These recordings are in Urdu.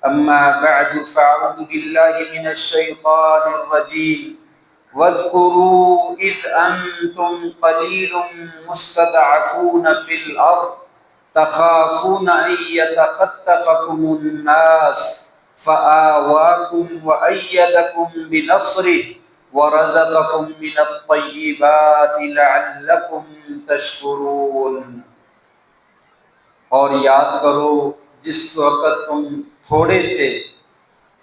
أما بعد فأعوذ بالله من الشيطان الرجيم واذكروا إذ أنتم قليل مستضعفون في الأرض تخافون أن يتخطفكم الناس فآواكم وأيدكم بنصره ورزقكم من الطيبات لعلكم تشكرون۔ اور یاد کرو جس وقت تم تھوڑے تھے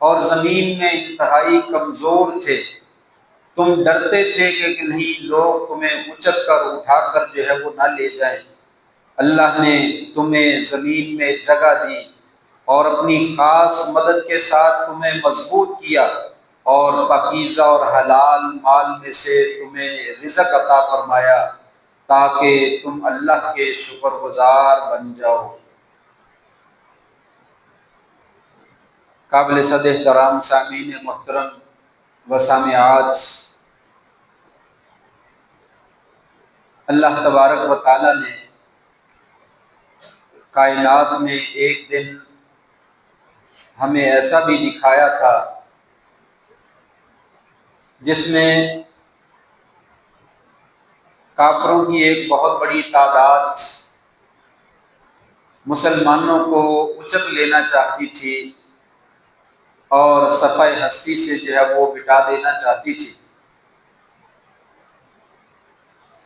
اور زمین میں انتہائی کمزور تھے، تم ڈرتے تھے کہ کہیں لوگ تمہیں اچک کر اٹھا کر جو ہے وہ نہ لے جائیں۔ اللہ نے تمہیں زمین میں جگہ دی اور اپنی خاص مدد کے ساتھ تمہیں مضبوط کیا اور پاکیزہ اور حلال مال میں سے تمہیں رزق عطا فرمایا تاکہ تم اللہ کے شکر گزار بن جاؤ۔ قابل صد احترام سامعین محترم و سامعات، اللہ تبارک و تعالی نے کائنات میں ایک دن ہمیں ایسا بھی دکھایا تھا جس میں کافروں کی ایک بہت بڑی تعداد مسلمانوں کو اچک لینا چاہتی تھی اور صفحہ ہستی سے جو ہے وہ مٹا دینا چاہتی تھی۔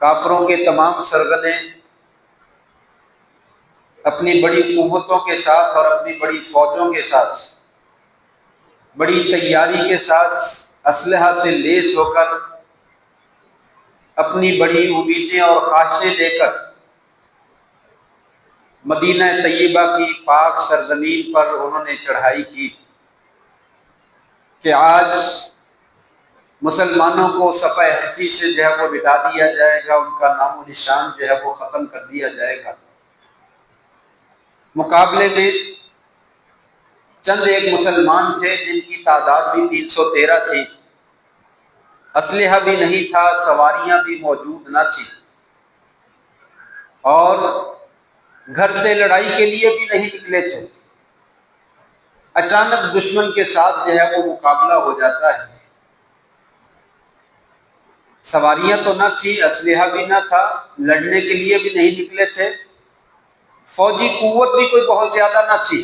کافروں کے تمام سرگنے اپنی بڑی قوتوں کے ساتھ اور اپنی بڑی فوجوں کے ساتھ بڑی تیاری کے ساتھ اسلحہ سے لیس ہو کر اپنی بڑی امیدیں اور خواہشیں لے کر مدینہ طیبہ کی پاک سرزمین پر انہوں نے چڑھائی کی کہ آج مسلمانوں کو صفحہ ہستی سے جو ہے وہ مٹا دیا جائے گا، ان کا نام و نشان جو ہے وہ ختم کر دیا جائے گا۔ مقابلے میں چند ایک مسلمان تھے جن کی تعداد بھی 313 تھی، اسلحہ بھی نہیں تھا، سواریاں بھی موجود نہ تھیں، اور گھر سے لڑائی کے لیے بھی نہیں نکلے تھے۔ اچانک دشمن کے ساتھ جو ہے وہ مقابلہ ہو جاتا ہے، سواریاں تو نہ تھی، اسلحہ بھی نہ تھا، لڑنے کے لیے بھی نہیں نکلے تھے، فوجی قوت بھی کوئی بہت زیادہ نہ تھی،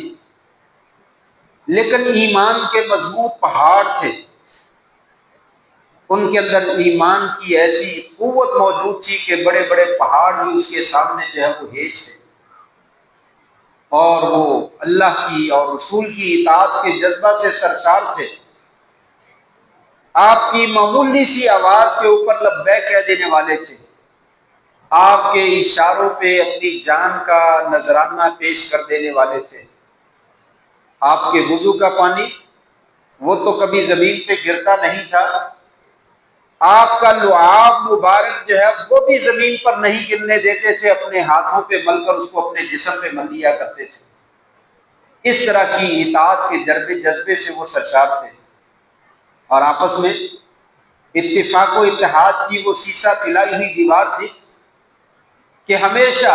لیکن ایمان کے مضبوط پہاڑ تھے۔ ان کے اندر ایمان کی ایسی قوت موجود تھی کہ بڑے بڑے پہاڑ بھی اس کے سامنے جو ہے وہ ہیج تھے، اور وہ اللہ کی اور رسول کی اطاعت کے جذبہ سے سرشار تھے۔ آپ کی معمولی سی آواز کے اوپر لبیک کہہ دینے والے تھے، آپ کے اشاروں پہ اپنی جان کا نذرانہ پیش کر دینے والے تھے۔ آپ کے وضو کا پانی وہ تو کبھی زمین پہ گرتا نہیں تھا، آپ کا لعاب مبارک جو ہے وہ بھی زمین پر نہیں گرنے دیتے تھے، اپنے ہاتھوں پہ مل کر اس کو اپنے جسم پہ مل لیا کرتے تھے۔ اس طرح کی اطاعت کے جذبے سے وہ سرشار تھے، اور آپس میں اتفاق و اتحاد کی وہ سیسہ پلائی ہوئی دیوار تھی کہ ہمیشہ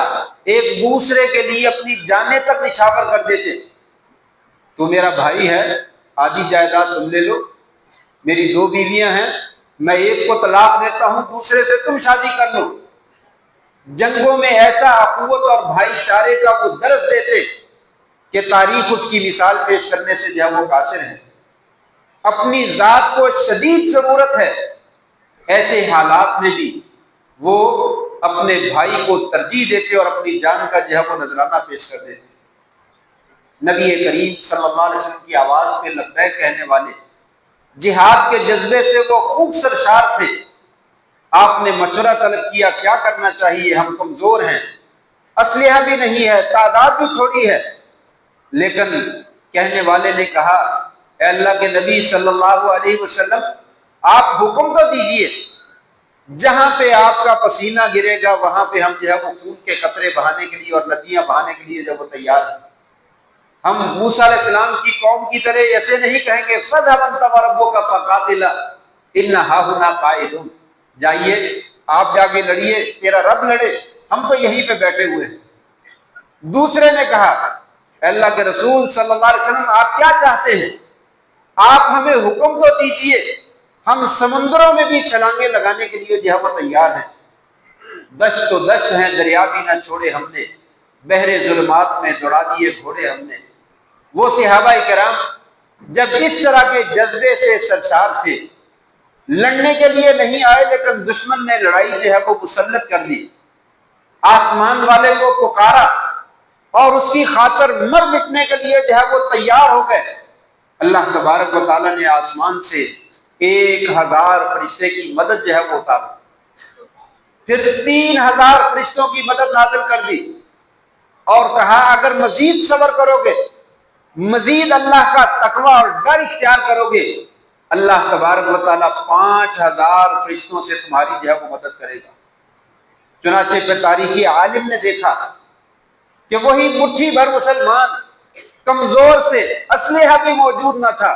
ایک دوسرے کے لیے اپنی جانیں تک نچھاور کر دیتے۔ تو میرا بھائی ہے، آدھی جائیداد تم لے لو، میری 2 بیویاں ہیں، میں ایک کو طلاق دیتا ہوں، دوسرے سے تم شادی کر لو۔ جنگوں میں ایسا اخوت اور بھائی چارے کا وہ درس دیتے کہ تاریخ اس کی مثال پیش کرنے سے جو ہے وہ قاصر ہے۔ اپنی ذات کو شدید ضرورت ہے، ایسے حالات میں بھی وہ اپنے بھائی کو ترجیح دیتے اور اپنی جان کا جو ہے وہ نذرانہ پیش کر دیتے۔ نبی کریم صلی اللہ علیہ وسلم کی آواز پہ لبیک کہنے والے، جہاد کے جذبے سے وہ خوب سرشار تھے۔ آپ نے مشورہ طلب کیا کیا کرنا چاہیے، ہم کمزور ہیں، اسلحہ بھی نہیں ہے، تعداد بھی تھوڑی ہے، لیکن کہنے والے نے کہا اے اللہ کے نبی صلی اللہ علیہ وسلم، آپ حکم تو دیجئے، جہاں پہ آپ کا پسینہ گرے گا وہاں پہ ہم جو ہے وہ خون کے قطرے بہانے کے لیے اور ندیاں بہانے کے لیے جو وہ تیار ہیں۔ ہم موسیٰ علیہ السلام کی قوم کی طرح ایسے نہیں کہیں گے فَاذْهَبْ أَنْتَ وَرَبُّكَ فَقَاتِلَا إِنَّ هَاهُنَا قَاعِدُونَ، جائیے آپ جا کے لڑیے، تیرا رب لڑے، ہم تو یہیں پہ بیٹھے ہوئے ہیں۔ دوسرے نے کہا اللہ کے رسول صلی اللہ علیہ وسلم آپ کیا چاہتے ہیں؟ آپ ہمیں حکم تو دیجئے، ہم سمندروں میں بھی چھلانگیں لگانے کے لیے جو ہے وہ تیار ہیں، دشت تو دشت ہیں، دریا بھی نہ چھوڑے ہم نے، بحر ظلمات میں دوڑا دیے گھوڑے ہم نے۔ وہ صحابہ کرام جب اس طرح کے جذبے سے سرشار تھے، لڑنے کے لیے نہیں آئے، لیکن دشمن نے لڑائی جو ہے وہ مسلط کر دی، آسمان والے کو پکارا اور اس کی خاطر مر مٹنے کے لیے جو ہے وہ تیار ہو گئے، اللہ تبارک و تعالیٰ نے آسمان سے 1000 فرشتے کی مدد جو ہے وہ اتاری، پھر 3000 فرشتوں کی مدد نازل کر دی، اور کہا اگر مزید صبر کرو گے، مزید اللہ کا تقوی اور ڈر اختیار کرو گے، اللہ تبارک و تعالیٰ 5000 فرشتوں سے تمہاری جو ہے وہ مدد کرے گا۔ چنانچہ پہ تاریخی عالم نے دیکھا کہ وہی مٹھی بھر مسلمان کمزور سے، اسلحہ بھی موجود نہ تھا،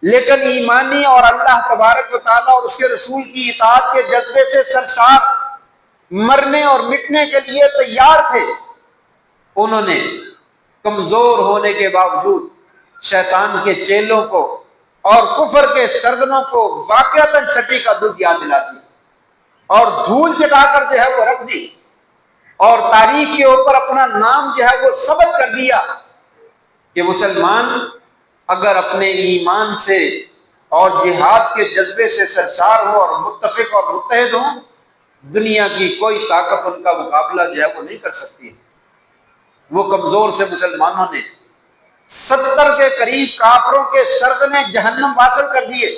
لیکن ایمانی اور اللہ تبارک و تعالیٰ اور اس کے رسول کی اطاعت کے جذبے سے سرشار، مرنے اور مٹنے کے لیے تیار تھے، انہوں نے کمزور ہونے کے باوجود شیطان کے چیلوں کو اور کفر کے سرگنوں کو واقعتاً چھٹی کا دودھ یاد دلا دیا اور دھول چٹا کر جو ہے وہ رکھ دی، اور تاریخ کے اوپر اپنا نام جو ہے وہ ثبت کر دیا کہ مسلمان اگر اپنے ایمان سے اور جہاد کے جذبے سے سرشار ہو اور متفق اور متحد ہوں، دنیا کی کوئی طاقت ان کا مقابلہ جو ہے وہ نہیں کر سکتی۔ وہ کمزور سے مسلمانوں نے 70 کے قریب کافروں کے سرگنے جہنم واصل کر دیے،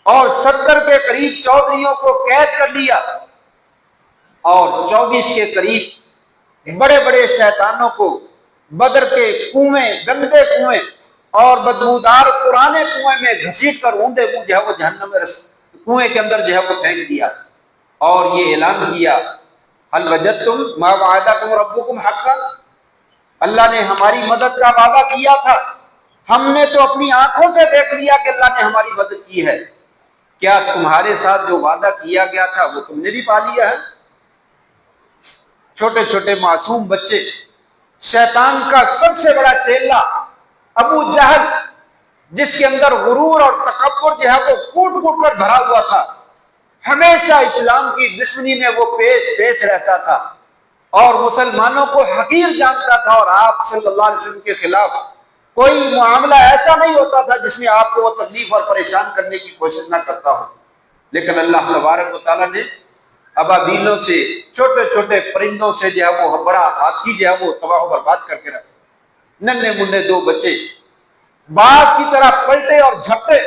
اور 70 کے قریب چودھریوں کو قید کر لیا، اور 24 کے قریب بڑے بڑے شیطانوں کو بدر کے کنویں، گندے کنویں اور بدبودار پرانے کنویں میں گھسیٹ کر اوندے منہ جو ہے وہ جہنم میں کنویں کے اندر جو ہے وہ پھینک دیا، اور یہ اعلان کیا هل وجدتم ما وعدکم ربکم حقا، اللہ نے ہماری مدد کا وعدہ کیا تھا، ہم نے تو اپنی آنکھوں سے دیکھ لیا کہ اللہ نے ہماری مدد کی ہے، کیا تمہارے ساتھ جو وعدہ کیا گیا تھا وہ تم نے بھی پا لیا ہے؟ چھوٹے چھوٹے معصوم بچے، شیطان کا سب سے بڑا چیلا ابو جہل، جس کے اندر غرور اور تکبر جو ہے وہ کوٹ کوٹ کر بھرا ہوا تھا، ہمیشہ اسلام کی دشمنی میں وہ پیش رہتا تھا اور مسلمانوں کو حقیر جانتا تھا، اور آپ صلی اللہ علیہ وسلم کے خلاف کوئی معاملہ ایسا نہیں ہوتا تھا جس میں آپ کو وہ تکلیف اور پریشان کرنے کی کوشش نہ کرتا ہو، لیکن اللہ تبارک و تعالیٰ نے ابابیلوں سے، چھوٹے چھوٹے پرندوں سے جو ہے وہ بڑا ہاتھی جو ہے وہ تباہ و برباد کر کے رکھا، ننھے منھے 2 بچے باز کی طرح پلٹے اور جھپٹے،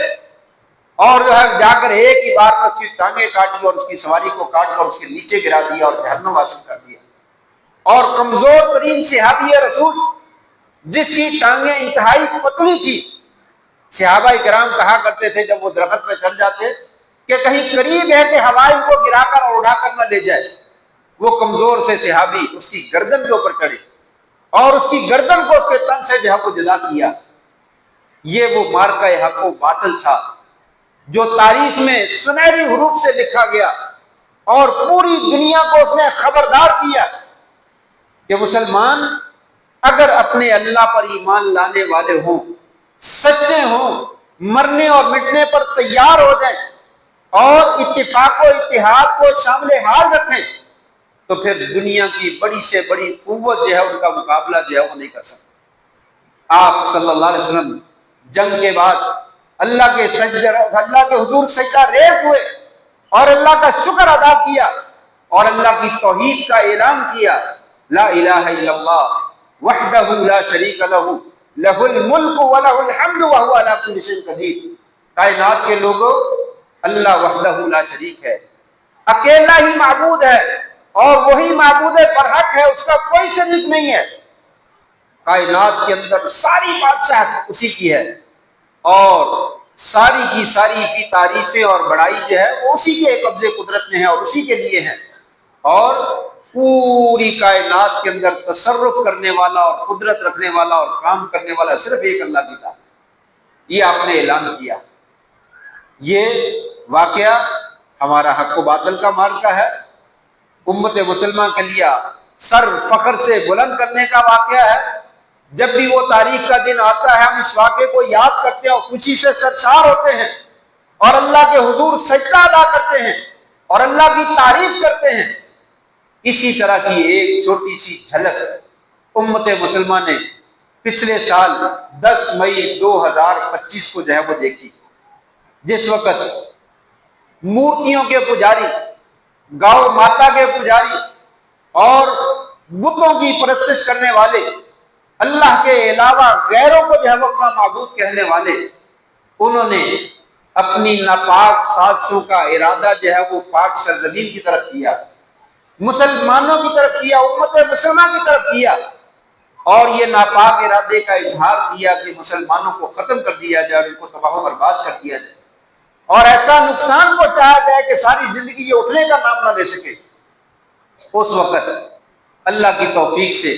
اور جو ہے جا کر ایک ہی بار میں اس کی ٹانگیں کاٹی اور اس کی سواری کو کاٹ کر اس کے نیچے گرا دیا اور جہنم واصل کر دیا۔ اور کمزور ترین صحابی رسول جس کی ٹانگیں انتہائی پتلی تھی، صحابہ کرام کہا کرتے تھے جب وہ درخت پہ چڑھ جاتے کہ کہیں قریب ہے کہ ہوا ان کو گرا کر اور اڑا کر نہ لے جائے، وہ کمزور سے صحابی اس کی گردن کے اوپر چڑھے اور اس کی گردن کو اس کے تن سے جو ہے وہ جدا کیا۔ یہ وہ مارکہ حق و باطل تھا جو تاریخ میں سنہری حروف سے لکھا گیا، اور پوری دنیا کو اس نے خبردار کیا کہ مسلمان اگر اپنے اللہ پر ایمان لانے والے ہوں، سچے ہوں، مرنے اور مٹنے پر تیار ہو جائیں اور اتفاق و اتحاد کو شامل حال رکھیں، تو پھر دنیا کی بڑی سے بڑی قوت جو ہے ان کا مقابلہ جو ہے وہ نہیں کر سکتا۔ آپ صلی اللہ علیہ وسلم جنگ کے بعد اللہ کے حضور سجدہ ریز ہوئے اور اللہ کا شکر ادا کیا اور اللہ کی توحید کا اعلان کیا، لا الہ الا اللہ وحدہ لا شریک لہ لہ الملک ولہ الحمد وہو علی کل شیء قدیر۔ کائنات کے لوگوں، اللہ وحدہ لا شریک ہے، اکیلا ہی معبود ہے اور وہی معبود برحق ہے، اس کا کوئی شریک نہیں ہے۔ کائنات کے اندر ساری بادشاہت اسی کی ہے، اور ساری کی ساری کی تعریفیں اور بڑائی جو ہے وہ اسی کے قبضے قدرت میں ہے اور اسی کے لیے ہے، اور پوری کائنات کے اندر تصرف کرنے والا اور قدرت رکھنے والا اور کام کرنے والا صرف ایک اللہ کی ذات۔ یہ آپ نے اعلان کیا۔ یہ واقعہ ہمارا حق و باطل کا معرکہ ہے، امت مسلمہ کے لیے سر فخر سے بلند کرنے کا واقعہ ہے، جب بھی وہ تاریخ کا دن آتا ہے ہم اس واقعے کو یاد کرتے ہیں اور خوشی سے سرشار ہوتے ہیں اور اللہ کے حضور سجدہ ادا کرتے ہیں اور اللہ کی تعریف کرتے ہیں۔ اسی طرح کی ایک چھوٹی سی جھلک امت مسلمہ نے پچھلے سال 10 مئی 2025 کو جو ہے وہ دیکھی، جس وقت مورتیوں کے پجاری، گاؤ ماتا کے پجاری اور بتوں کی پرستش کرنے والے، اللہ کے علاوہ غیروں کو جو ہے وہ اپنا معبود کہنے والے، انہوں نے اپنی ناپاک سازشوں کا ارادہ جو ہے وہ پاک سرزمین کی طرف کیا، مسلمانوں کی طرف کیا، امت مسلمہ کی طرف کیا، اور یہ ناپاک ارادے کا اظہار کیا کہ مسلمانوں کو ختم کر دیا جائے اور ان کو تباہ و برباد کر دیا جائے اور ایسا نقصان پہنچایا جائے کہ ساری زندگی یہ اٹھنے کا نام نہ لے سکے۔ اس وقت اللہ کی توفیق سے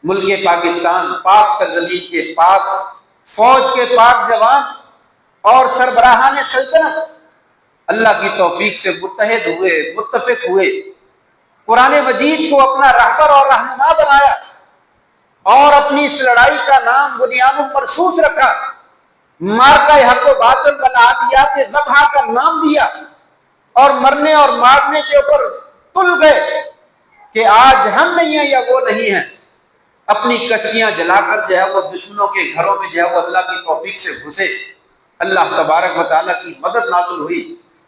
ملک پاکستان، پاک سرزمین کے پاک فوج کے پاک جوان اور سربراہان سلطنت اللہ کی توفیق سے متحد ہوئے، متفق ہوئے، قرآن مجید کو اپنا رہبر اور رہنما بنایا اور اپنی اس لڑائی کا نام بنیان مرصوص رکھا، مارکہ حق و باطل والعادیات ذبح کا نام دیا اور مرنے اور مارنے کے اوپر تل گئے کہ آج ہم نہیں ہیں یا وہ نہیں ہیں۔ اپنی کشتیاں جلا کر جو ہے وہ دشمنوں کے گھروں میں جو ہے وہ اللہ کی توفیق سے گھسے، اللہ تبارک و تعالیٰ کی مدد نازل ہوئی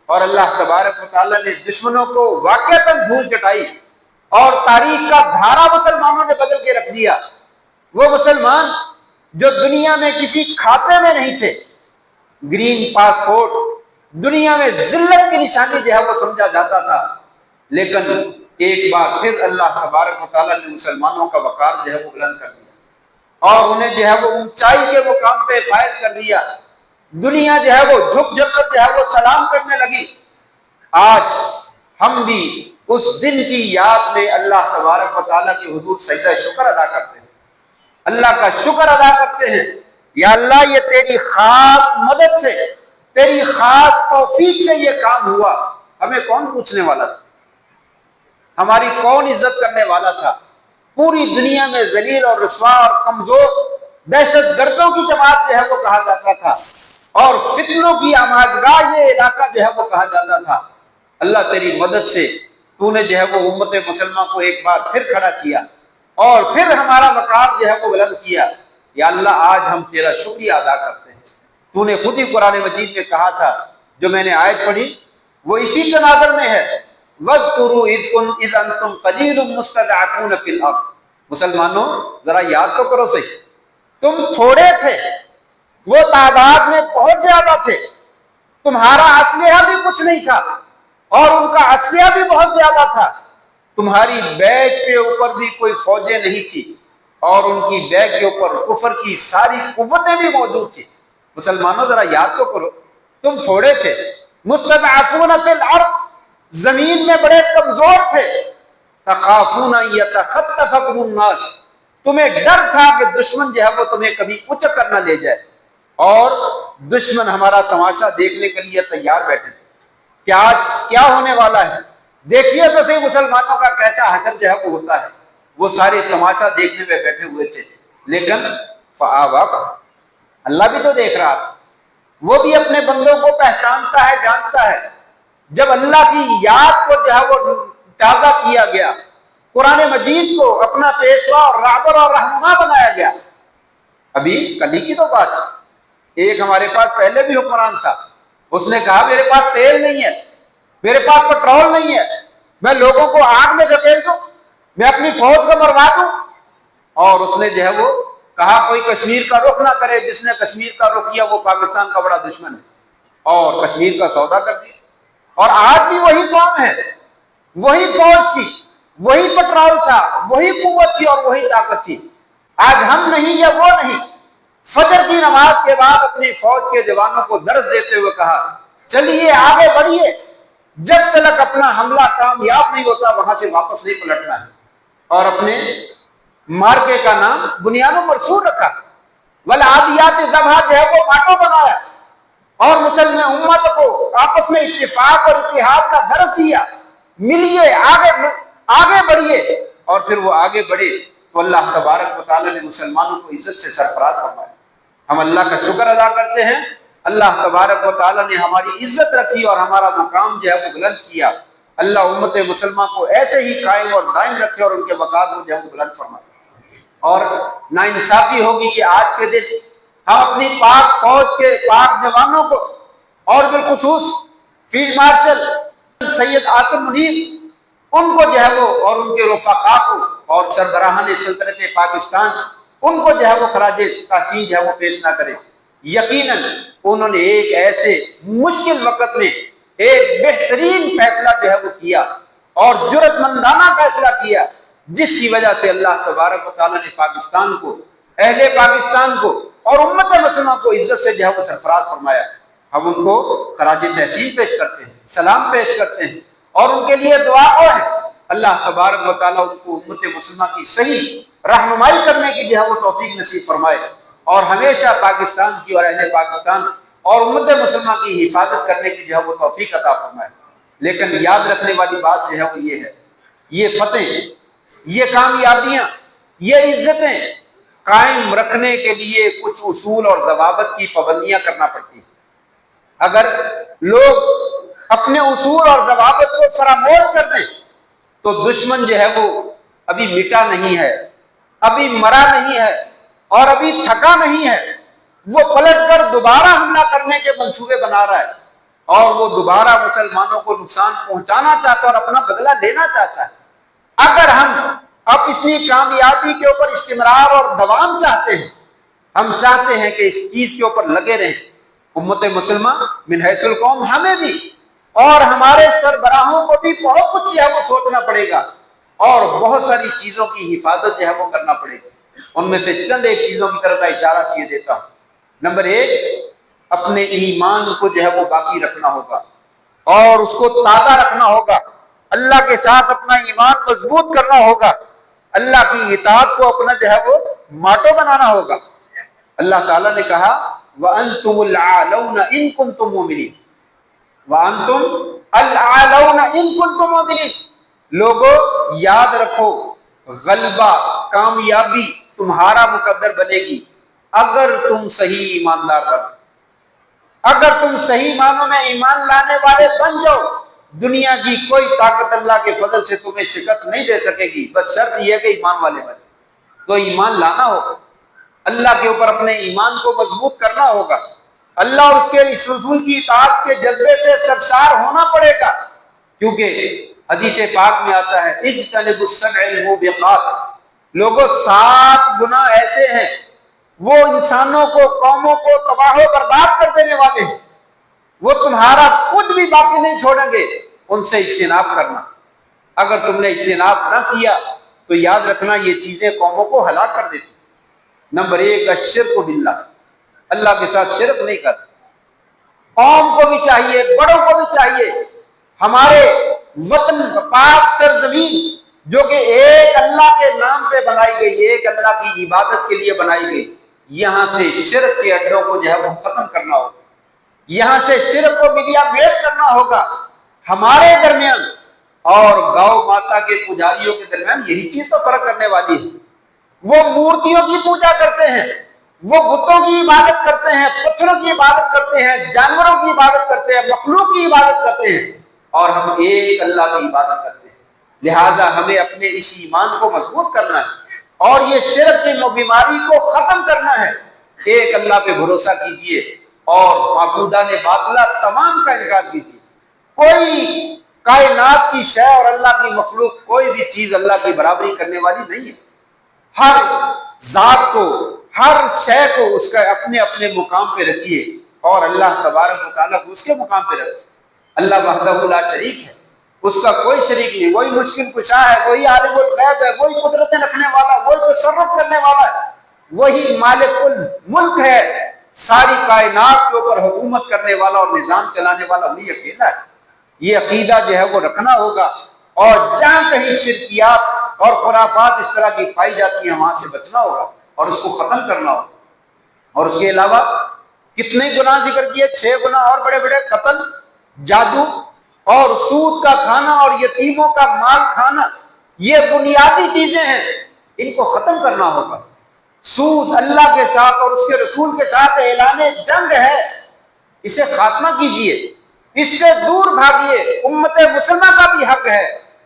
اور اللہ تبارک و تعالیٰ نے دشمنوں کو واقعتاً دھول چٹائی اور تاریخ کا دھارا مسلمانوں نے بدل کے رکھ دیا۔ وہ مسلمان جو دنیا میں کسی کھاتے میں نہیں تھے، گرین پاسپورٹ دنیا میں ذلت کی نشانی جو ہے وہ سمجھا جاتا تھا، لیکن ایک بار پھر اللہ تبارک و تعالیٰ نے مسلمانوں کا وقار جو ہے وہ بلند کر دیا اور انہیں جو ہے وہ اونچائی کے مقام پہ فائز کر دیا۔ دنیا جو ہے وہ جھک جھک کر جو ہے وہ سلام کرنے لگی۔ آج ہم بھی اس دن کی یاد میں اللہ تبارک و تعالیٰ کی حضور سجدہ شکر ادا کرتے ہیں، اللہ کا شکر ادا کرتے ہیں، یا اللہ یہ تیری خاص مدد سے، تیری خاص توفیق سے یہ کام ہوا۔ ہمیں کون پوچھنے والا تھا؟ ہماری کون عزت کرنے والا تھا؟ پوری دنیا میں ذلیل اور رسوا اور کمزور دہشت گردوں کی جماعت جو ہے وہ کہا جاتا تھا اور فتنوں کی آماجگاہ یہ علاقہ جو ہے وہ کہا جاتا تھا۔ اللہ تیری مدد سے تو نے جو ہے وہ امت مسلمہ کو ایک بار پھر کھڑا کیا اور پھر ہمارا وقار جو ہے وہ بلند کیا۔ یا اللہ آج ہم تیرا شکریہ ادا کرتے ہیں۔ تو نے خود ہی قرآن مجید میں کہا تھا، جو میں نے آیت پڑھی وہ اسی تناظر میں ہے، وَاذْكُرُوا إِذْ أَنْتُمْ قَلِيلٌ مُسْتَضْعَفُونَ فِي الْأَرْضِ۔ مسلمانوں ذرا یاد تو کرو صحیح، تم تھوڑے تھے، وہ تعداد میں بہت زیادہ تھے، تمہارا اسلحہ بھی کچھ نہیں تھا اور ان کا اسلحہ بھی بہت زیادہ تھا، تمہاری بیگ کے اوپر بھی کوئی فوجیں نہیں تھی اور ان کی بیگ کے اوپر کفر کی ساری قوتیں بھی موجود تھی۔ مسلمانوں ذرا یاد تو کرو، تم تھوڑے تھے، مستضعفون فی الارض، زمین میں بڑے کمزور تھے، تخافون ان یتخطفکم الناس، تمہیں ڈر تھا کہ دشمن جو ہے وہ تمہیں کبھی اچک کر نہ لے جائے، اور دشمن ہمارا تماشا دیکھنے کے لیے تیار بیٹھے تھے کہ آج کیا ہونے والا ہے۔ دیکھیے تو صحیح مسلمانوں کا کیسا حشر جو ہے وہ ہوتا ہے۔ وہ سارے تماشا دیکھنے میں بیٹھے ہوئے تھے، لیکن فآواکم، اللہ بھی تو دیکھ رہا تھا، وہ بھی اپنے بندوں کو پہچانتا ہے، جانتا ہے۔ جب اللہ کی یاد کو جو ہے وہ تازہ کیا گیا، قرآن مجید کو اپنا پیشوا اور رہبر اور رہنما بنایا گیا، ابھی کل ہی کی تو بات، ایک ہمارے پاس پہلے بھی حکمران تھا، اس نے کہا میرے پاس تیل نہیں ہے، میرے پاس پٹرول نہیں ہے، میں لوگوں کو آگ میں دھکیل دوں، میں اپنی فوج کو مروا دوں، اور اس نے جو ہے وہ کہا کوئی کشمیر کا رخ نہ کرے، جس نے کشمیر کا رخ کیا وہ پاکستان کا بڑا دشمن ہے، اور کشمیر کا سودا کر دیا۔ اور آج بھی وہی قوم ہے، وہی فوج تھی، وہی پٹرول تھا، وہی قوت تھی اور وہی طاقت تھی۔ آج ہم نہیں یا وہ نہیں۔ فجر کی نماز کے بعد اپنی فوج کے جوانوں کو درس دیتے ہوئے کہا چلیے آگے بڑھیے، جب تک اپنا حملہ کامیاب نہیں ہوتا وہاں سے واپس نہیں پلٹنا ہے، اور اپنے مارکے کا نام بنیان مرصوص رکھا، والعادیات ذبح جو ہے وہ ماٹو بنایا اور مسلم امت کو آپس میں اتفاق اور اتحاد کا درس دیا، ملیے آگے بڑھیے، اور پھر وہ آگے بڑھے تو اللہ تبارک و تعالیٰ نے مسلمانوں کو عزت سے سرفراز فرمایا۔ ہم اللہ کا شکر ادا کرتے ہیں، اللہ تبارک و تعالیٰ نے ہماری عزت رکھی اور ہمارا مقام جو ہے وہ بلند کیا۔ اللہ امت مسلمہ کو ایسے ہی قائم اور دائم رکھے اور ان کے مقام کو جو ہے وہ بلند فرمائے۔ اور ناانصافی ہوگی کہ آج کے دن ہم اپنی پاک فوج کے پاک جوانوں کو اور بالخصوص فیلڈ مارشل سید عاصم منیر ان کو جو ہے وہ اور ان کے رفقا کو اور سربراہان سلطنت پاکستان ان کو جو ہے وہ خراج تحسین جو ہے وہ پیش نہ کریں۔ یقیناً انہوں نے ایک ایسے مشکل وقت میں ایک بہترین فیصلہ جو ہے وہ کیا اور جرأت مندانہ فیصلہ کیا، جس کی وجہ سے اللہ تبارک و تعالیٰ نے پاکستان کو، اہل پاکستان کو اور امت مسلمہ کو عزت سے جو ہے وہ سرفراز فرمایا۔ ہم ان کو خراج تحسین پیش کرتے ہیں، سلام پیش کرتے ہیں اور ان کے لیے دعا ہے اللہ تبارک و تعالیٰ ان کو امت مسلمہ کی صحیح رہنمائی کرنے کی جو ہے وہ توفیق نصیب فرمائے اور ہمیشہ پاکستان کی اور اہل پاکستان اور امت مسلمہ کی حفاظت کرنے کی جو ہے وہ توفیق عطا فرمائے۔ لیکن یاد رکھنے والی بات جو ہے وہ یہ ہے، یہ فتح، یہ کامیابیاں، یہ عزتیں قائم رکھنے کے لیے کچھ اصول اور ضوابط کی پابندیاں کرنا پڑتی ہیں۔ اگر لوگ اپنے اصول اور ضوابط کو فراموش کر دیں تو دشمن جو ہے وہ ابھی مٹا نہیں ہے، ابھی مرا نہیں ہے اور ابھی تھکا نہیں ہے، وہ پلٹ کر دوبارہ حملہ کرنے کے منصوبے بنا رہا ہے اور وہ دوبارہ مسلمانوں کو نقصان پہنچانا چاہتا ہے اور اپنا بدلہ لینا چاہتا ہے۔ اگر ہم اب اپنی کامیابی کے اوپر استمرار اور دوام چاہتے ہیں، ہم چاہتے ہیں کہ اس چیز کے اوپر لگے رہیں، امت مسلمہ من حیث القوم ہمیں بھی اور ہمارے سربراہوں کو بھی بہت کچھ جو ہے وہ سوچنا پڑے گا اور بہت ساری چیزوں کی حفاظت جو ہے وہ کرنا پڑے گی۔ ان میں سے چند ایک چیزوں کی طرف میں اشارہ کیے دیتا ہوں۔ نمبر ایک، اپنے ایمان کو جو ہے وہ باقی رکھنا ہوگا اور اس کو تازہ رکھنا ہوگا، اللہ کے ساتھ اپنا ایمان مضبوط کرنا ہوگا، اللہ کی اطاعت کو اپنا جو ہے وہ ماٹو بنانا ہوگا۔ اللہ تعالیٰ نے کہا وَأَنْتُمُ الْأَعْلَوْنَ إِن كُنْتُم مُؤْمِنِينَ، وَأَنْتُمْ الْأَعْلَوْنَ إِن كُنْتُم مُؤْمِنِينَ۔ لوگوں یاد رکھو، غلبہ، کامیابی تمہارا مقدر بنے گی اگر تم صحیح ایماندار بنو، اگر تم صحیح معنوں میں ایمان لانے والے بن جاؤ، دنیا کی کوئی طاقت اللہ کے فضل سے تمہیں شکست نہیں دے سکے گی، بس شرط یہ ہے کہ ایمان والے بنے۔ تو ایمان لانا ہوگا، اللہ کے اوپر اپنے ایمان کو مضبوط کرنا ہوگا، اللہ اور اس کے رسول کی اطاعت کے جذبے سے سرشار ہونا پڑے گا، کیونکہ حدیث پاک میں آتا ہے اجتنبوا السبع الموبقات، لوگوں 7 گناہ ایسے ہیں وہ انسانوں کو، قوموں کو تباہ و برباد کر دینے والے ہیں، وہ تمہارا کچھ بھی باقی نہیں چھوڑیں گے، ان سے اجتناب کرنا۔ اگر تم نے اجتناب نہ کیا تو یاد رکھنا یہ چیزیں قوموں کو ہلاک کر دیتی۔ نمبر 1 الشرک باللہ، اللہ کے ساتھ شرک نہیں کر۔ قوم کو بھی چاہیے، بڑوں کو بھی چاہیے، ہمارے وطن پاک سرزمین جو کہ ایک اللہ کے نام پہ بنائی گئی، ایک اللہ کی عبادت کے لیے بنائی گئی، یہاں سے شرک کے اڈوں کو جو ہے وہ ختم کرنا ہوگا، یہاں سے شرک کو ملیا میٹ کرنا ہوگا۔ ہمارے درمیان اور گاؤں ماتا کے پجاریوں کے درمیان یہی چیز تو فرق کرنے والی ہے۔ وہ مورتیوں کی پوجا کرتے ہیں، وہ بتوں کی عبادت کرتے ہیں، پتھروں کی عبادت کرتے ہیں، جانوروں کی عبادت کرتے ہیں، مخلوق کی عبادت کرتے ہیں، اور ہم ایک اللہ کی عبادت کرتے ہیں۔ لہٰذا ہمیں اپنے اس ایمان کو مضبوط کرنا ہے اور یہ شرک کی بیماری کو ختم کرنا ہے۔ ایک اللہ پہ بھروسہ کیجئے اور معبودان باطلہ تمام کا انکار کیجئے۔ کوئی کائنات کی شے اور اللہ کی مخلوق، کوئی بھی چیز اللہ کی برابری کرنے والی نہیں ہے۔ ہر ذات کو، ہر شے کو اس کا اپنے اپنے مقام پہ رکھیے اور اللہ تبارک و تعالیٰ کو اس کے مقام پہ رکھیے۔ اللہ وحدہ لا شریک ہے، اس کا کوئی شریک نہیں، وہی مشکل کشا ہے، وہی عالم الغیب ہے، وہی قدرتیں رکھنے والا، وہی تصرف کرنے والا ہے، وہی مالک الملک ہے، ساری کائنات کے اوپر حکومت کرنے والا اور نظام چلانے والا وہی اکیلا ہے۔ یہ عقیدہ جو ہے وہ رکھنا ہوگا اور جہاں کہیں شرکیات اور خرافات اس طرح کی پائی جاتی ہیں وہاں سے بچنا ہوگا اور اس کو ختم کرنا ہوگا۔ اور اس کے علاوہ کتنے گناہ ذکر کیے، 6 گناہ اور بڑے بڑے، قتل، جادو اور سود کا کھانا اور یتیموں کا مال کھانا، یہ بنیادی چیزیں ہیں ان کو ختم کرنا ہوگا۔ سود اللہ کے ساتھ اور اس کے رسول کے ساتھ اعلان جنگ ہے، اسے خاتمہ کیجئے، اس سے دور بھاگیے۔ امت مسلمہ کا بھی حق ہے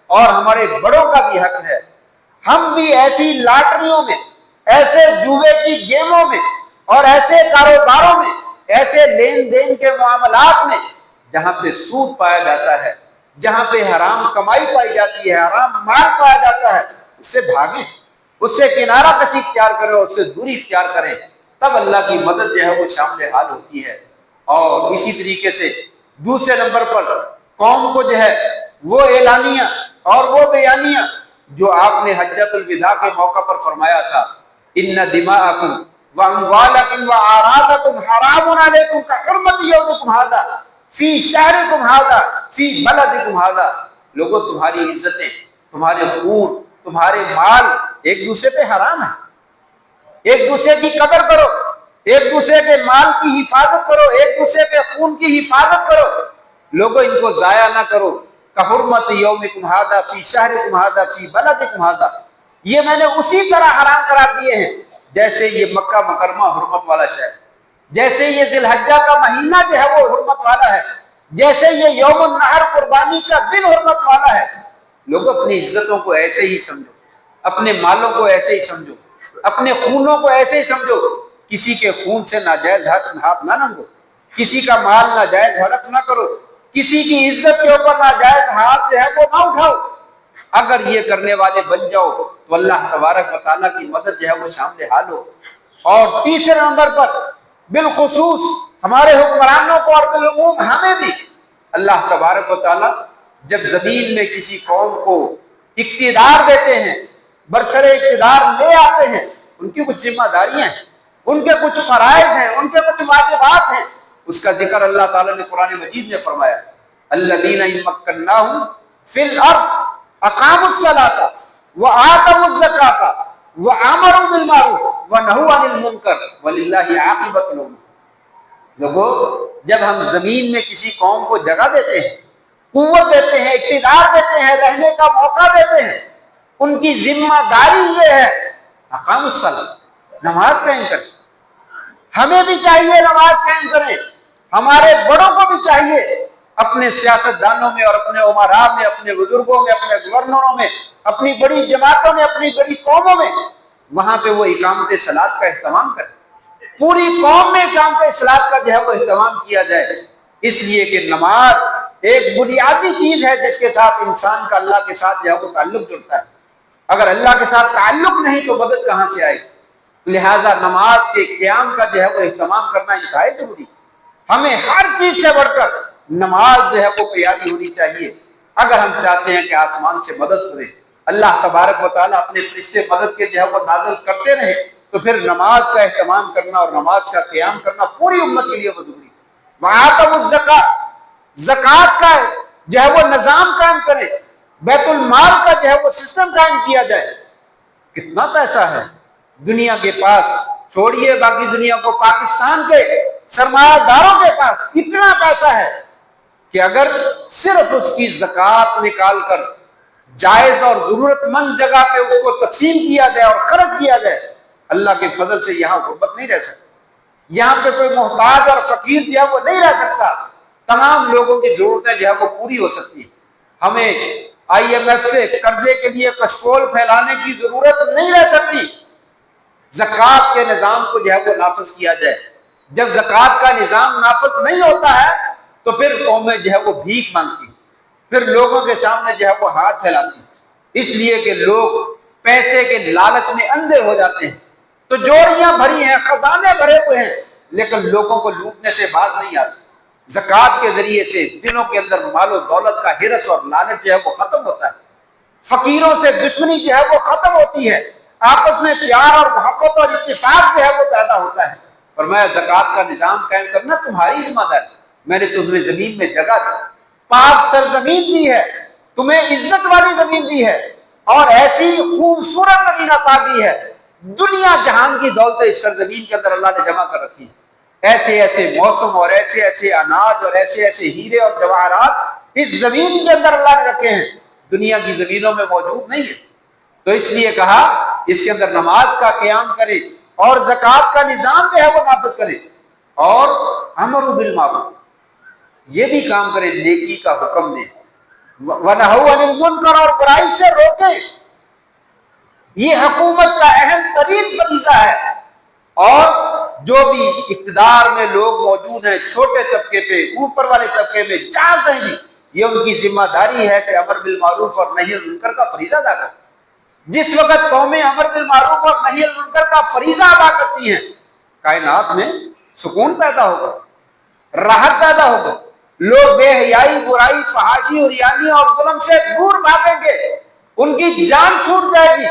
اور ہمارے بڑوں کا بھی حق ہے، ہم بھی ایسی لاٹریوں میں، ایسے جوئے کی گیموں میں اور ایسے کاروباروں میں، ایسے لین دین کے معاملات میں جہاں پہ سود پایا جاتا ہے، جہاں پہ حرام کمائی پائی جاتی ہے، حرام مال پایا جاتا ہے، اس سے بھاگیں، اس سے کنارہ کشی اختیار کریں اور اس سے دوری اختیار کریں، تب اللہ کی مدد جو ہے وہ شامل حال ہوتی ہے۔ اور اسی طریقے سے دوسرے نمبر پر قوم کو جو ہے وہ اعلانیہ اور وہ بیانیہ جو آپ نے حجۃ الوداع کے موقع پر فرمایا تھا، ان دماءکم واموالکم واعراضکم حرام علیکم کحرمت یومکم ھذا فی شہرکم ھذا فی بلدکم ھذا۔ لوگوں، تمہاری عزتیں، تمہارے خون، تمہارے مال ایک دوسرے پہ حرام ہے، ایک دوسرے کی قدر کرو، ایک دوسرے کے مال کی حفاظت کرو، ایک دوسرے کے خون کی حفاظت کرو، لوگوں ان کو ضائع نہ کرو۔ کحرمت یومکم ھذا فی شہرکم ھذا فی بلدکم ھذا، یہ میں نے اسی طرح حرام قرار دیے ہیں جیسے یہ مکہ مکرمہ حرمت والا شہر، جیسے یہ ذی الحجہ کا مہینہ جو ہے وہ حرمت والا ہے، جیسے یہ یوم النحر قربانی کا دن حرمت والا ہے۔ لوگوں، اپنی عزتوں کو ایسے ہی سمجھو، اپنے مالوں کو ایسے ہی سمجھو، اپنے خونوں کو ایسے ہی سمجھو، کسی کے خون سے ناجائز ہاتھ نہ رنگو، کسی کا مال ناجائز ہڑپ نہ کرو، کسی کی عزت کے اوپر ناجائز ہاتھ جو ہے وہ نہ اٹھاؤ۔ اگر یہ کرنے والے بن جاؤ تو اللہ تبارک و تعالیٰ کی مدد جو ہے وہ شامل حال ہو۔ اور تیسرے نمبر پر بالخصوص ہمارے حکمرانوں کو اور بالعموم ہمیں بھی اللہ تبارک و تعالیٰ جب زمین میں کسی قوم کو اقتدار دیتے ہیں، برسر اقتدار لے آتے ہیں، ان کی کچھ ذمہ داریاں ہیں، ان کے کچھ فرائض ہیں، ان کے کچھ واجبات ہیں، اس کا ذکر اللہ تعالیٰ نے قرآن مجید میں فرمایا، الذین ان مکناہم فی الارض اقاموا الصلاۃ وآتوا الزکاۃ وامروا بالمعروف ونہوا عن المنکر وللہ عاقبۃ الامور۔ لوگوں، جب ہم زمین میں کسی قوم کو جگہ دیتے ہیں، قوت دیتے ہیں، اقتدار دیتے ہیں، رہنے کا موقع دیتے ہیں، ان کی ذمہ داری یہ ہے اقام الصلاۃ، نماز قائم کریں۔ ہمیں بھی چاہیے نماز قائم کریں، ہمارے بڑوں کو بھی چاہیے اپنے سیاستدانوں میں اور اپنے امراء میں، اپنے بزرگوں میں، اپنے گورنروں میں، اپنی بڑی جماعتوں میں، اپنی بڑی قوموں میں وہاں پہ وہ اقامت صلاۃ کا اہتمام کریں، پوری قوم میں اقامت صلاۃ کا جو ہے وہ اہتمام کیا جائے، اس لیے کہ نماز ایک بنیادی چیز ہے جس کے ساتھ انسان کا اللہ کے ساتھ جو ہے وہ تعلق جڑتا ہے۔ اگر اللہ کے ساتھ تعلق نہیں تو مدد کہاں سے آئے؟ لہٰذا نماز کے قیام کا جو ہے وہ اہتمام کرنا انتہائی ضروری، ہمیں ہر چیز سے بڑھ کر نماز جو ہے وہ پیاری ہونی چاہیے۔ اگر ہم چاہتے ہیں کہ آسمان سے مدد سنے، اللہ تبارک و تعالیٰ اپنے فرشتے مدد کے جو ہے وہ نازل کرتے رہے، تو پھر نماز کا اہتمام کرنا اور نماز کا قیام کرنا پوری امت کے لیے وہ ضروری ہے۔ وآتوا الزکاۃ، زکوٰۃ کا جو ہے وہ نظام قائم کریں، بیت المال کا جو ہے وہ سسٹم قائم کیا جائے۔ کتنا پیسہ ہے دنیا کے پاس، چھوڑیے باقی دنیا کو، پاکستان کے سرمایہ داروں کے پاس اتنا پیسہ ہے کہ اگر صرف اس کی زکوٰۃ نکال کر جائز اور ضرورت مند جگہ پہ اس کو تقسیم کیا جائے اور خرچ کیا جائے، اللہ کے فضل سے یہاں غربت نہیں رہ سکتی، یہاں پہ کوئی محتاج اور فقیر جو ہے وہ نہیں رہ سکتا، تمام لوگوں کی ضرورتیں جو ہے وہ پوری ہو سکتی ہیں۔ ہمیں IMF سے قرضے کے لیے کشکول پھیلانے کی ضرورت نہیں رہ سکتی۔ زکوٰۃ کے نظام کو جو ہے وہ نافذ کیا جائے۔ جب زکوٰۃ کا نظام نافذ نہیں ہوتا ہے تو پھر قومیں جو ہے وہ بھیک مانگتی، پھر لوگوں کے سامنے جو ہے وہ ہاتھ پھیلاتی، اس لیے کہ لوگ پیسے کے لالچ میں اندھے ہو جاتے ہیں، تو جوڑیاں بھری ہیں، خزانے بھرے ہوئے ہیں، لیکن لوگوں کو لوٹنے سے باز نہیں آتے۔ زکوٰۃ کے ذریعے سے دلوں کے اندر مال و دولت کا ہرس اور لالچ جو ہے وہ ختم ہوتا ہے، فقیروں سے دشمنی جو ہے وہ ختم ہوتی ہے، آپس میں پیار اور محبت اور اتفاق جو ہے وہ پیدا ہوتا ہے۔ فرمایا زکوٰۃ کا نظام قائم کرنا تمہاری ذمہ داری، میں نے تمہیں زمین میں جگہ دی، پاک سرزمین دی ہے، تمہیں عزت والی زمین دی ہے، اور ایسی خوبصورت زمین عطا کی ہے، دنیا جہان کی دولتیں اس سرزمین کے اندر اللہ نے جمع کر رکھی ہیں، ایسے ایسے موسم اور ایسے ایسے اناج اور ایسے ایسے ہیرے اور جواہرات اس زمین کے اندر اللہ نے رکھے ہیں، دنیا کی زمینوں میں موجود نہیں ہے۔ تو اس لیے کہا اس کے اندر نماز کا قیام کرے اور زکوٰۃ کا نظام جو ہے وہ نافذ کرے اور امر بالمعروف یہ بھی کام کرے نیکی کا حکم دے ونہوا عن المنکر اور برائی سے روکے. یہ حکومت کا اہم ترین فریضہ ہے. اور جو بھی اقتدار میں لوگ موجود ہیں چھوٹے طبقے پہ اوپر والے طبقے میں جہاں کہیں بھی یہ ان کی ذمہ داری ہے کہ امر بالمعروف اور نہی عن المنکر کا فریضہ ادا کریں. جس وقت قومیں امر بالمعروف اور نہی عن المنکر کا فریضہ ادا کرتی ہیں کائنات میں سکون پیدا ہوگا, راحت پیدا ہوگا, لوگ بے حیائی برائی فحاشی عریانی اور ظلم سے دور بھاگیں گے, ان کی جان چھوٹ جائے گی.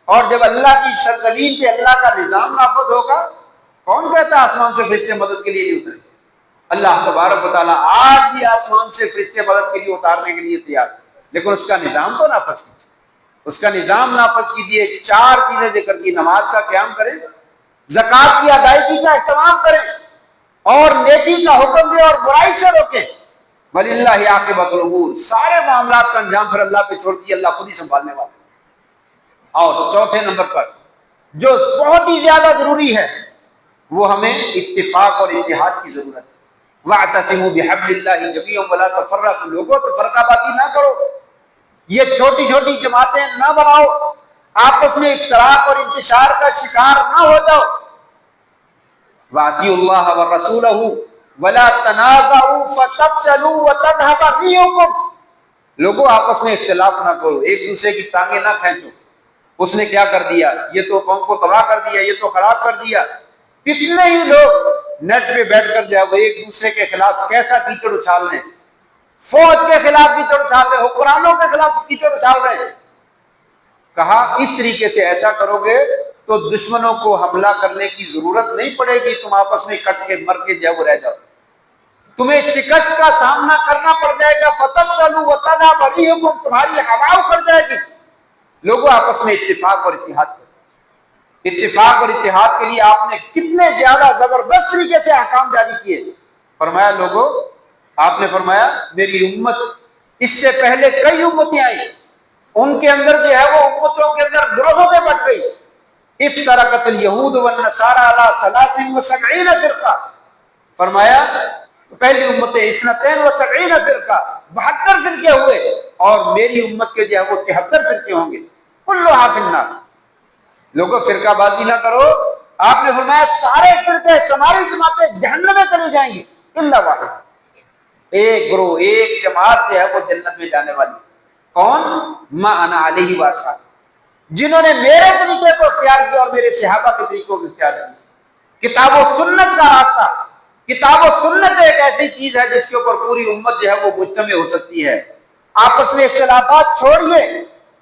اور جب اللہ کی سرزمین پہ اللہ کا نظام نافذ ہوگا, کون کہتا ہے آسمان سے فرشتے مدد کے لیے نہیں اترے؟ اللہ تبارک و تعالیٰ آج بھی آسمان سے فرشتے مدد کے لیے اتارنے کے لیے تیار, لیکن اس کا نظام تو نافذ کیجیے, اس کا نظام نافذ کیجیے. 4 چیزیں ذکر کی, نماز کا قیام کریں, زکوٰۃ کی ادائیگی کا اہتمام کریں اور نیکی کا حکم دیں اور برائی سے روکیں. وَلِلَّهِ عَاقِبَةُ الْأُمُورِ سارے معاملات کا انجام پھر اللہ پہ چھوڑ دیے, اللہ خود ہی سنبھالنے والا. اور چوتھے نمبر پر جو بہت ہی زیادہ ضروری ہے وہ ہمیں اتفاق اور اتحاد کی ضرورت ہے. وَاعْتَصِمُوا بِحَبْلِ اللَّهِ جَمِيعًا وَلَا تَفَرَّقُوا لوگوں تو فرقہ بازی نہ کرو, یہ چھوٹی چھوٹی جماعتیں نہ بناؤ, آپس میں افتراق اور انتشار کا شکار نہ ہو جاؤ. وَأَطِيعُوا اللَّهَ وَرَسُولَهُ وَلَا تَنَازَعُوا فَتَفْشَلُوا وَتَذْهَبَ رِيحُكُمْ لوگوں آپس میں اختلاف نہ کرو, ایک دوسرے کی ٹانگیں نہ کھینچو. اس نے کیا کر دیا, یہ تو قوم کو تباہ کر دیا, یہ تو خراب کر دیا. کتنے ہی لوگ نیٹ پہ بیٹھ کر جو ہے وہ ایک دوسرے کے خلاف کیسا کیچڑ اچھال رہے ہیں, فوج کے خلاف کیچڑ اچھال رہے ہیں, حکمرانوں کے خلاف کیچڑ اچھال رہے ہیں. کہا اس طریقے سے ایسا کرو گے تو دشمنوں کو حملہ کرنے کی ضرورت نہیں پڑے گی, تم آپس میں کٹ کے مر کے جو ہے وہ رہ جاؤ, تمہیں شکست کا سامنا کرنا پڑ جائے گا. فَتَفْشَلُوا وَتَذْهَبَ رِيحُكُمْ تمہاری ہوا اکھڑ جائے گی. لوگوں آپس میں اتفاق اور اتحاد کرو. اتفاق اور اتحاد کے لیے آپ نے کتنے زیادہ زبردست طریقے سے احکام جاری کیے. فرمایا لوگوں, آپ نے فرمایا میری امت اس سے پہلے کئی امتیں آئی, ان کے اندر جو ہے وہ امتوں کے اندر گروہوں میں بٹ گئی. افترقت اليہود والنصارى على 73 فرقہ فرمایا پہلی امت 72 فرقہ 72 فرقے ہوئے, اور میری امت کے جو ہے وہ 73 فرقے ہوں گے. کلھا فی النار لوگوں فرقہ بازی نہ کرو. آپ نے فرمایا سارے فرقے ساری جماعتیں جہنم میں چلی جائیں گی الا واحد, ایک گروہ ایک جماعت جو ہے وہ جنت میں جانے والی. کون؟ ما انا علیہ واصحابی جنہوں نے میرے طریقے کو اختیار کیا اور میرے صحابہ کے طریقوں کو اختیار کیا. کتاب و سنت کا راستہ, کتاب و سنت ایک ایسی چیز ہے جس کے اوپر پوری امت جو ہے وہ مجتمع ہو سکتی ہے. آپس میں اختلافات چھوڑیے,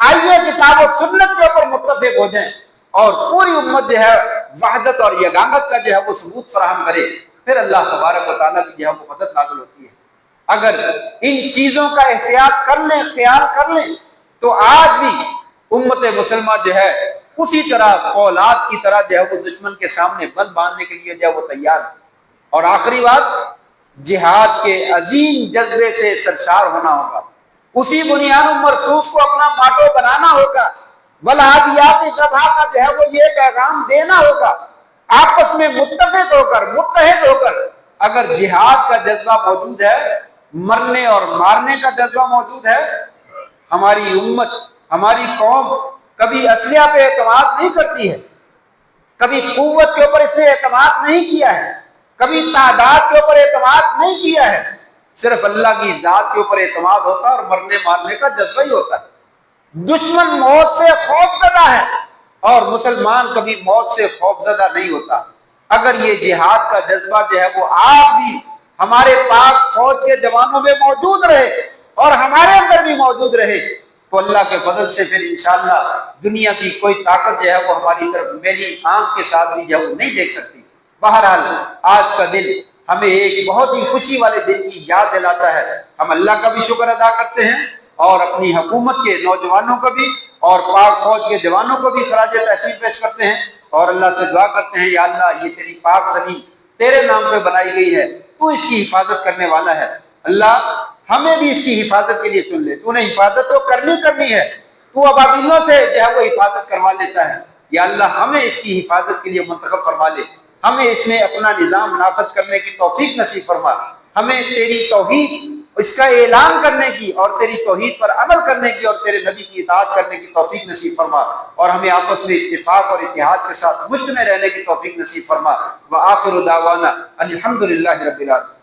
آئیے کتاب و سنت کے اوپر متفق ہو جائیں اور پوری امت جو ہے وحدت اور یگانت کا جو ہے وہ ثبوت فراہم کرے, پھر اللہ تبارک و تعالیٰ کی جو ہے وہ مدد نازل ہوتی ہے. اگر ان چیزوں کا احتیاط کر لیں, خیال کر لیں, تو آج بھی امت مسلمہ جو ہے اسی طرح فولاد کی طرح جو ہے وہ دشمن کے سامنے بند باندھنے کے لیے جو ہے وہ تیار ہے. اور آخری بات, جہاد کے عظیم جذبے سے سرشار ہونا ہوگا, اسی بنیاد مرصوص کو اپنا ماٹو بنانا ہوگا. والعادیات ضبح کا جو ہے وہ یہ پیغام دینا ہوگا. آپس میں متفق ہو کر متحد ہو کر اگر جہاد کا جذبہ موجود ہے, مرنے اور مارنے کا جذبہ موجود ہے, ہماری امت ہماری قوم کبھی اسلحہ پہ اعتماد نہیں کرتی ہے, کبھی قوت کے اوپر اس نے اعتماد نہیں کیا ہے, کبھی تعداد کے اوپر اعتماد نہیں کیا ہے, صرف اللہ کی ذات کے اوپر اعتماد ہوتا ہے اور مرنے مارنے کا جذبہ ہی ہوتا ہے. دشمن موت سے خوف زدہ ہے اور مسلمان کبھی موت سے خوف زدہ نہیں ہوتا. اگر یہ جہاد کا جذبہ جو ہے وہ آج بھی ہمارے پاس فوج کے جوانوں میں موجود رہے اور ہمارے اندر بھی موجود رہے, تو اللہ کے فضل سے پھر انشاءاللہ دنیا کی کوئی طاقت جو ہے وہ ہماری طرف میری آنکھ کے ساتھ بھی جو ہے وہ نہیں دیکھ سکتی. بہرحال آج کا دن ہمیں ایک بہت ہی خوشی والے دن کی یاد دلاتا ہے. ہم اللہ کا بھی شکر ادا کرتے ہیں اور اپنی حکومت کے نوجوانوں کو بھی اور پاک فوج کے جوانوں کو بھی خراج تحسین پیش کرتے ہیں اور اللہ سے دعا کرتے ہیں, یا اللہ یہ تیری پاک زمین تیرے نام پہ بنائی گئی ہے, تو اس کی حفاظت کرنے والا ہے. اللہ ہمیں بھی اس کی حفاظت کے لیے چن لے. تو نے حفاظت تو کرنی ہے, تو ابابیلوں سے جو ہے وہ حفاظت کروا لیتا ہے, یا اللہ ہمیں اس کی حفاظت کے لیے منتخب فرما لے، ہمیں اس میں اپنا نظام نافذ کرنے کی توفیق نصیب فرما، ہمیں تیری توحید اس کا اعلان کرنے کی اور تیری توحید پر عمل کرنے کی اور تیرے نبی کی اطاعت کرنے کی توفیق نصیب فرما، اور ہمیں آپس میں اتفاق اور اتحاد کے ساتھ مجتمع رہنے کی توفیق نصیب فرما۔ وآخر دعوانا الحمد للہ رب العالمین۔